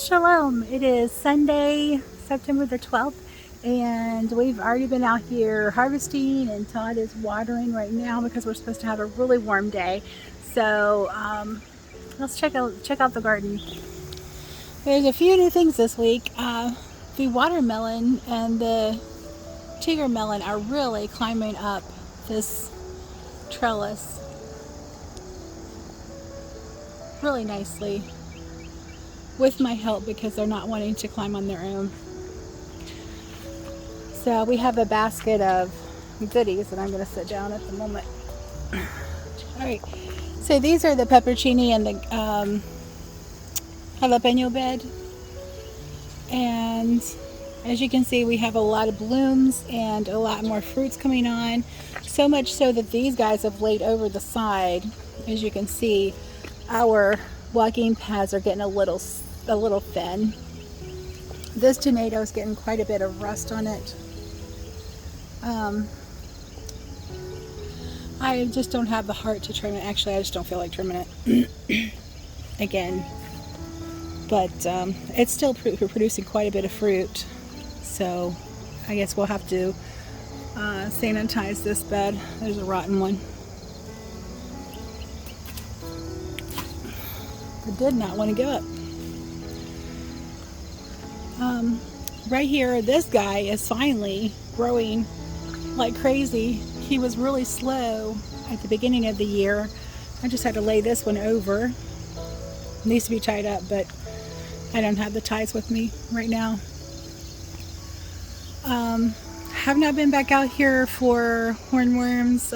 Shalom. It is Sunday, September the 12th, and we've already been out here harvesting, and Todd is watering right now because we're supposed to have a really warm day. So let's check out the garden. There's a few new things this week. The watermelon and the tiger melon are really climbing up this trellis really nicely with my help because they're not wanting to climb on their own. So we have a basket of goodies that I'm going to sit down at the moment. Alright, so these are the peppercini and the jalapeno bed. And as you can see, we have a lot of blooms and a lot more fruits coming on. So much so that these guys have laid over the side. As you can see, our walking paths are getting a little thin. This tomato is getting quite a bit of rust on it. I just don't have the heart to trim it. Actually, I just don't feel like trimming it again. But it's still producing quite a bit of fruit. So I guess we'll have to sanitize this bed. There's a rotten one. It did not want to go up. Right here, this guy is finally growing like crazy. He was really slow at the beginning of the year. I just had to lay this one over. It needs to be tied up, but I don't have the ties with me right now. Have not been back out here for hornworms.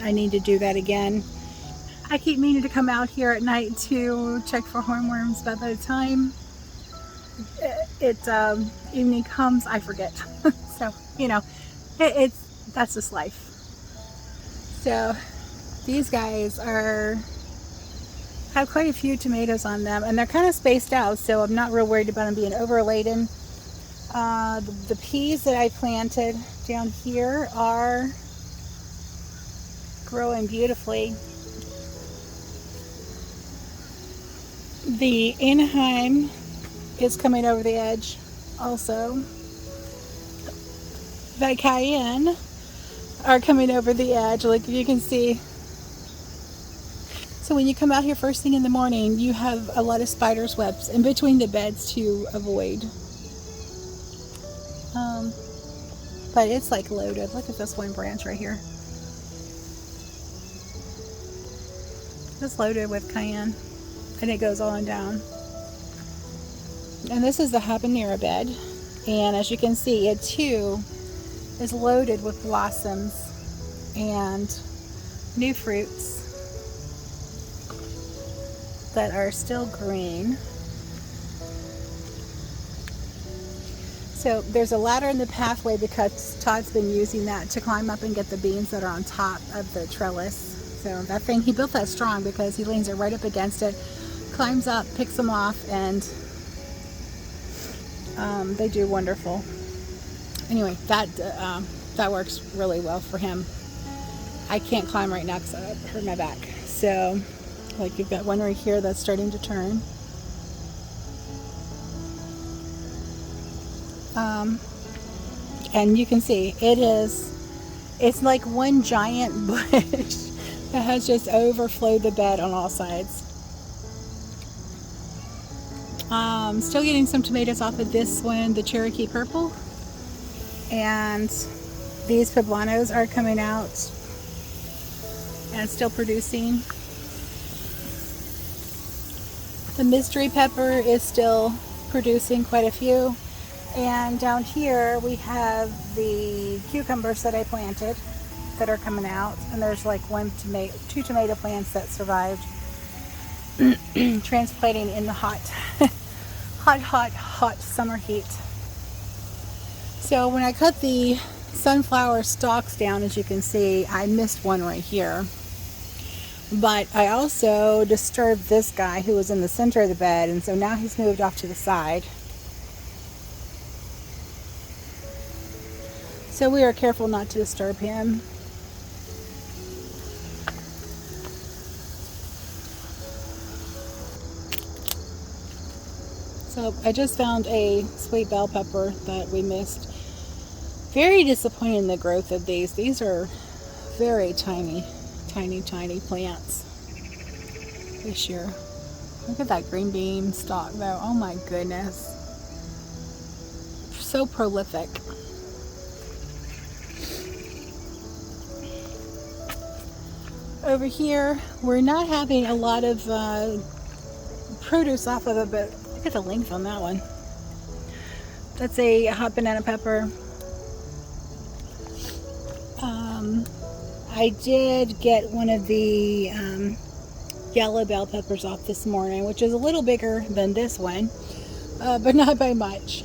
I need to do that again. I keep meaning to come out here at night to check for hornworms, but by the time evening comes, I forget. So, you know, that's just life. So these guys have quite a few tomatoes on them, and they're kind of spaced out, so I'm not real worried about them being overladen. The peas that I planted down here are growing beautifully. The Anaheim is coming over the edge also. The cayenne are coming over the edge, like you can see. So when you come out here first thing in the morning, you have a lot of spider's webs in between the beds to avoid. But it's like loaded. Look at this one branch right here. It's loaded with cayenne, and it goes on down. And this is the habanero bed, and as you can see, it too is loaded with blossoms and new fruits that are still green. So there's a ladder in the pathway because Todd's been using that to climb up and get the beans that are on top of the trellis. So that thing, he built that strong because he leans it right up against it, climbs up, picks them off, and they do wonderful. Anyway, that works really well for him. I can't climb right now because I hurt my back. So, like, you've got one right here that's starting to turn. And you can see it's like one giant bush that has just overflowed the bed on all sides. Still getting some tomatoes off of this one, the Cherokee Purple. And these poblanos are coming out and still producing. The mystery pepper is still producing quite a few. And down here we have the cucumbers that I planted that are coming out. And there's like two tomato plants that survived transplanting in the hot summer heat. So when I cut the sunflower stalks down, as you can see, I missed one right here. But I also disturbed this guy who was in the center of the bed, and so now he's moved off to the side. So we are careful not to disturb him. So I just found a sweet bell pepper that we missed. Very disappointed in the growth of these. These are very tiny plants this year. Look at that green bean stalk though. Oh my goodness. So prolific. Over here, we're not having a lot of produce off of it, but look at the length on that one. That's a hot banana pepper. I did get one of the yellow bell peppers off this morning, which is a little bigger than this one, but not by much.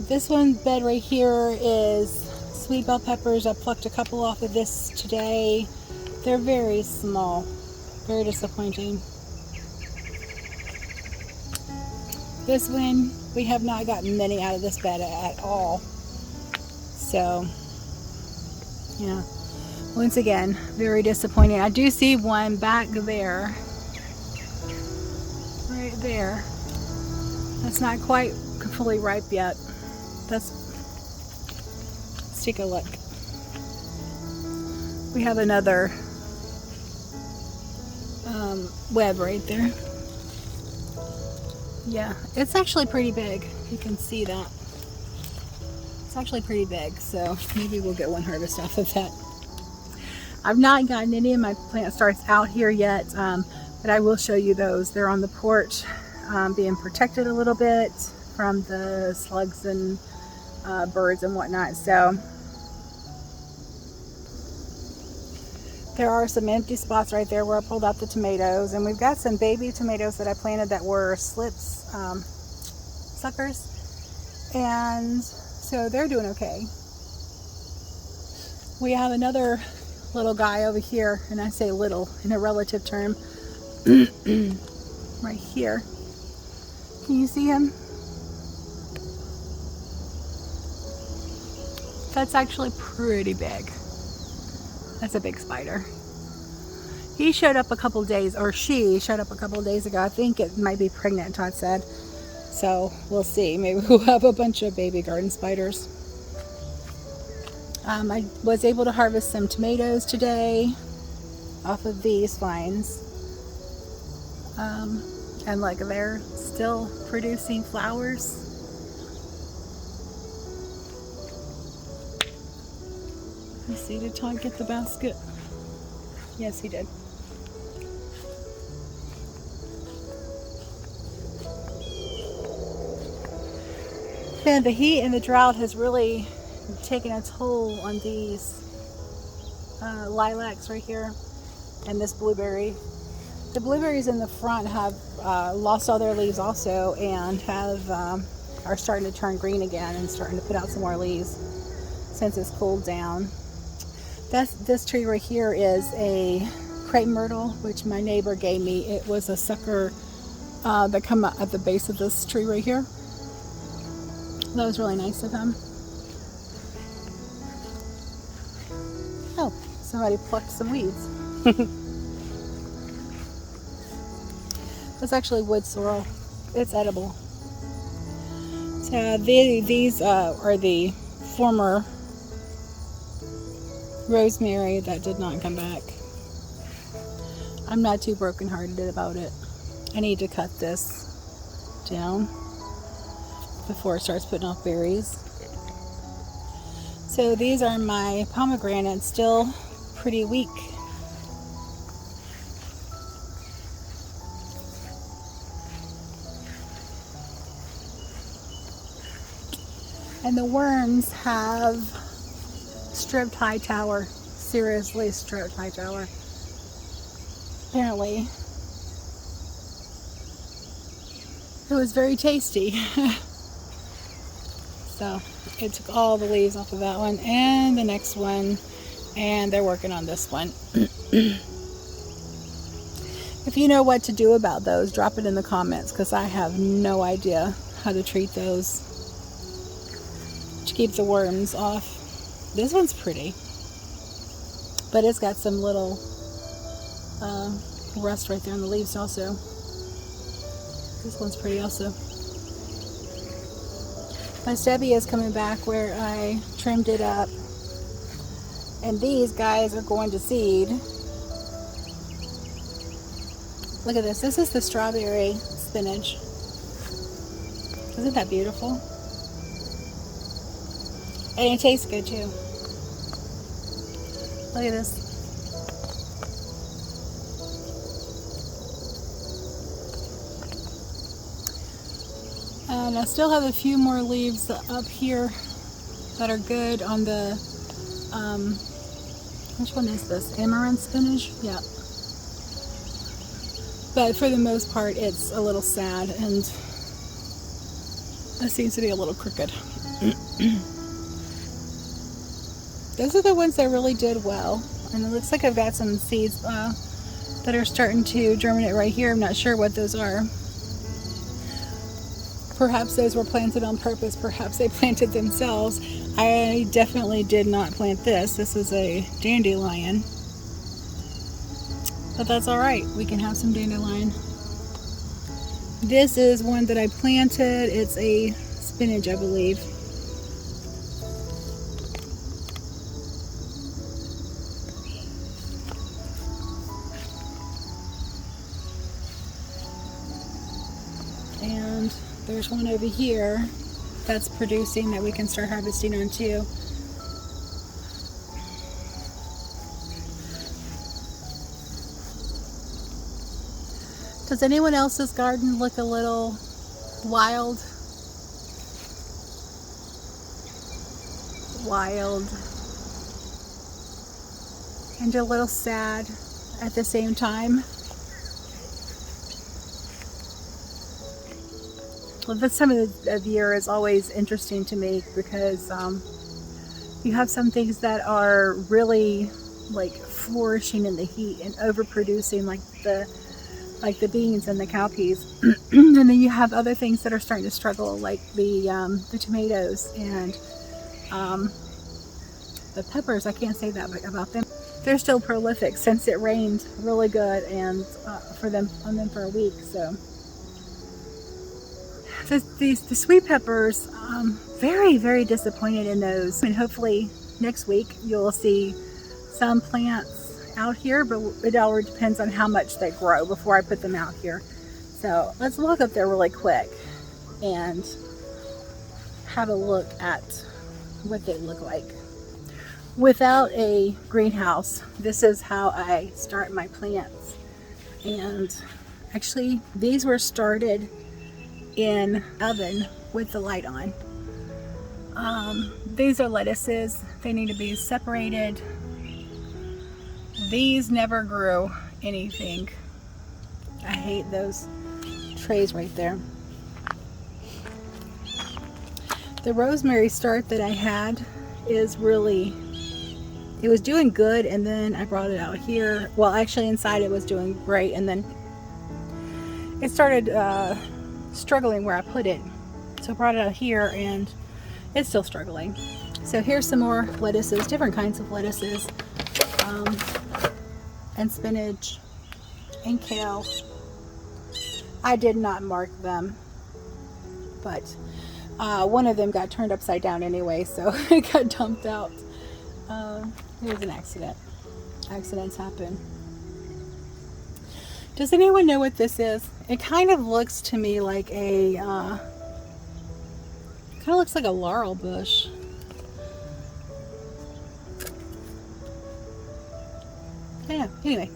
This one bed right here is sweet bell peppers. I plucked a couple off of this today. They're very small, very disappointing. This one, we have not gotten many out of this bed at all. So, yeah, once again, very disappointing. I do see one back there, right there. That's not quite fully ripe yet. Let's take a look. We have another web right there. Yeah, it's actually pretty big. You can see that. It's actually pretty big, so maybe we'll get one harvest off of that. I've not gotten any of my plant starts out here yet, but I will show you those. They're on the porch, being protected a little bit from the slugs and birds and whatnot. So there are some empty spots right there where I pulled out the tomatoes, and we've got some baby tomatoes that I planted that were slips, suckers, and so they're doing okay. We have another little guy over here, and I say little in a relative term, right here. Can you see him? That's actually pretty big. That's a big spider. He showed up a couple days, or she showed up a couple days ago. I think it might be pregnant, Todd said. So we'll see. Maybe we'll have a bunch of baby garden spiders. I was able to harvest some tomatoes today off of these vines. And look, they're still producing flowers. Let's see, did Todd get the basket? Yes, he did. And the heat and the drought has really taken a toll on these lilacs right here and this blueberry. The blueberries in the front have lost all their leaves also, and have are starting to turn green again and starting to put out some more leaves since it's cooled down. This tree right here is a crepe myrtle, which my neighbor gave me. It was a sucker that come up at the base of this tree right here. That was really nice of him. Oh, somebody plucked some weeds. That's actually wood sorrel. It's edible. So these are the former rosemary that did not come back. I'm not too brokenhearted about it. I need to cut this down before it starts putting off berries. So these are my pomegranates, still pretty weak. And the worms have stripped Hightower. Seriously stripped Hightower. Apparently. It was very tasty. So it took all the leaves off of that one and the next one, and they're working on this one. If you know what to do about those, drop it in the comments, because I have no idea how to treat those to keep the worms off. This one's pretty, but it's got some little rust right there on the leaves also. This one's pretty also. My stubby is coming back where I trimmed it up. And these guys are going to seed. Look at this. This is the strawberry spinach. Isn't that beautiful? And it tastes good too. Look at this. And I still have a few more leaves up here that are good on the, which one is this? Amaranth spinach? Yeah. But for the most part, it's a little sad, and it seems to be a little crooked. Those are the ones that really did well. And it looks like I've got some seeds that are starting to germinate right here. I'm not sure what those are. Perhaps those were planted on purpose. Perhaps they planted themselves. I definitely did not plant this. This is a dandelion. But that's alright. We can have some dandelion. This is one that I planted. It's a spinach, I believe. And there's one over here that's producing that we can start harvesting on too. Does anyone else's garden look a little wild? Wild. And a little sad at the same time? Well, this time of year is always interesting to me because you have some things that are really like flourishing in the heat and overproducing, like the beans and the cowpeas, and then you have other things that are starting to struggle, like the tomatoes and the peppers. I can't say that about them. They're still prolific since it rained really good and on them for a week. So the sweet peppers, very, very disappointed in those. And hopefully next week you'll see some plants out here, but it all depends on how much they grow before I put them out here. So let's walk up there really quick and have a look at what they look like. Without a greenhouse, this is how I start my plants. And actually, these were started in oven with the light on. These are lettuces. They need to be separated. These never grew anything. I hate those trays right there. The rosemary start that I had is really, it was doing good, and then I brought it out here. Well, actually inside it was doing great, and then it started struggling where I put it. So I brought it out here and it's still struggling. So here's some more lettuces, different kinds of lettuces, and spinach and kale. I did not mark them, but one of them got turned upside down anyway, so it got dumped out. It was an accident. Accidents happen. Does anyone know what this is? It kind of looks to me like a, kind of looks like a laurel bush. Yeah, anyway.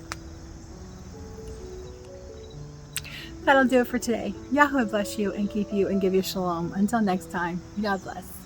That'll do it for today. Yahuah bless you and keep you and give you shalom. Until next time, God bless.